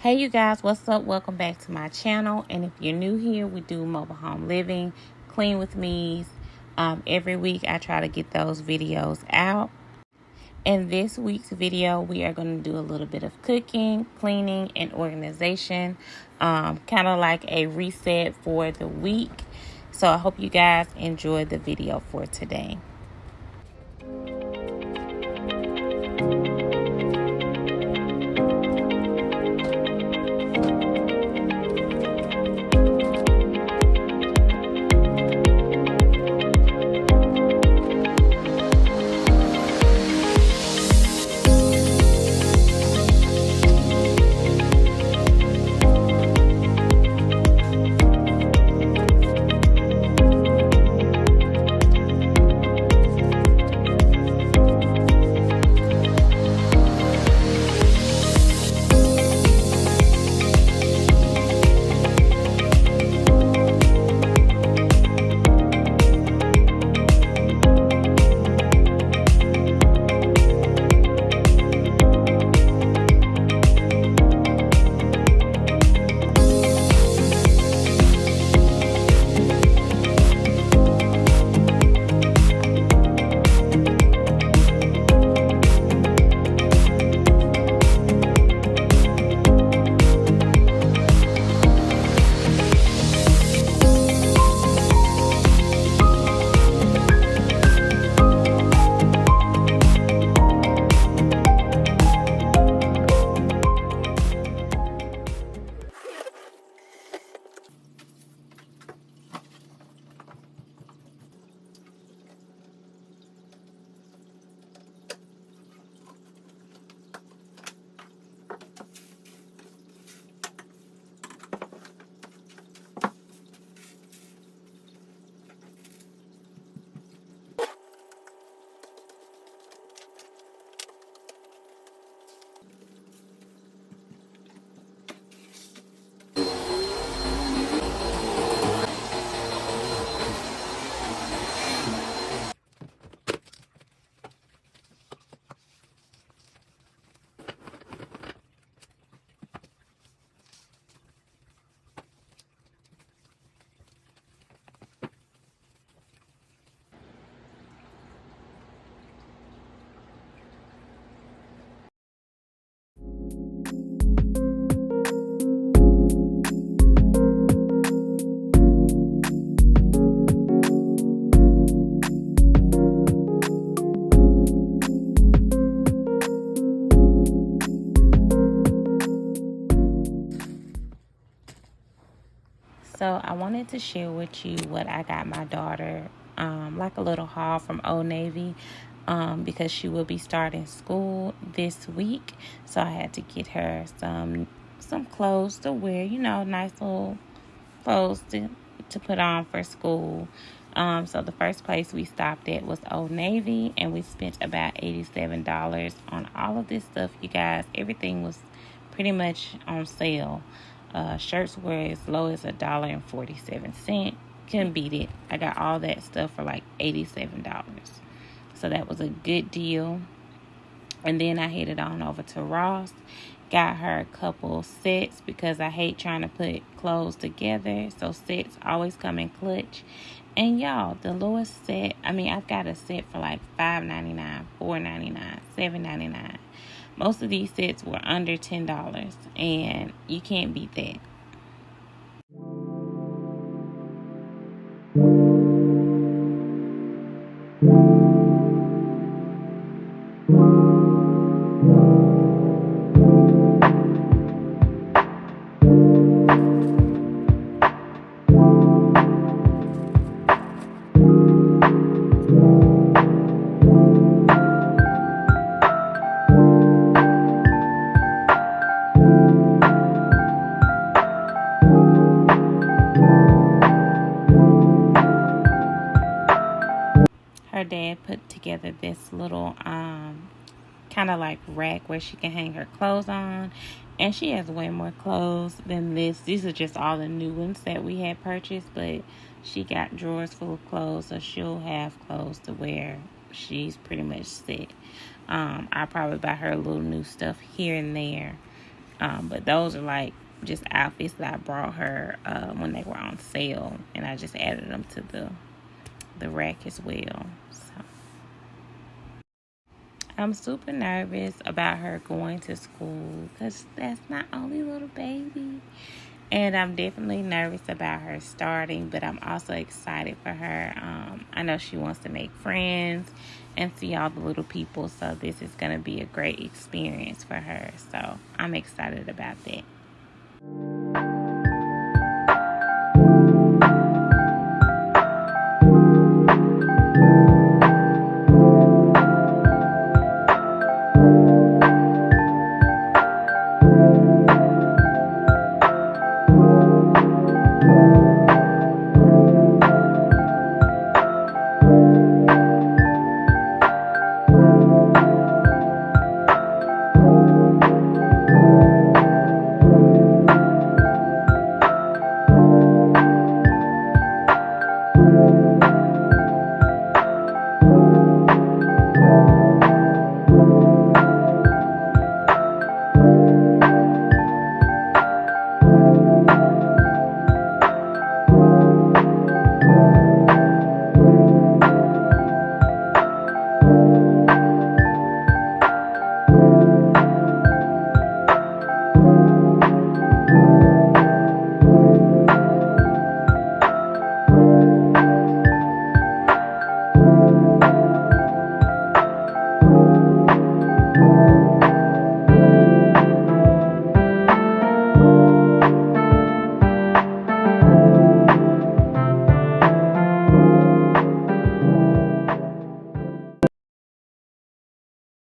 Hey you guys, what's up? Welcome back to my channel. And if you're new here, we do mobile home living, clean with me. Every week I try to get those videos out. In this week's video, we are going to do a little bit of cooking, cleaning, and organization. Kind of like a reset for the week. So I hope you guys enjoy the video for today. So I wanted to share with you what I got my daughter, like a little haul from Old Navy, because she will be starting school this week. So I had to get her some clothes to wear, nice little clothes to put on for school. So the first place we stopped at was Old Navy, and we spent about $87 on all of this stuff, you guys. Everything was pretty much on sale. Shirts were as low as $1.47. Couldn't beat it. I got all that stuff for like $87. So that was a good deal. And then I headed on over to Ross. Got her a couple sets because I hate trying to put clothes together. So sets always come in clutch. And y'all, the lowest set, I've got a set for like $5.99, $4.99, $7.99. Most of these sets were under $10, and you can't beat that. Her dad put together this little kind of like rack where she can hang her clothes on, and she has way more clothes than this. These are just all the new ones that we had purchased, but she got drawers full of clothes, so she'll have clothes to wear. She's pretty much set. I'll probably buy her a little new stuff here and there. But those are like just outfits that I brought her when they were on sale, and I just added them to the rack as well. So I'm super nervous about her going to school because that's my only little baby. And I'm definitely nervous about her starting, but I'm also excited for her. I know she wants to make friends and see all the little people, so this is going to be a great experience for her. So I'm excited about that.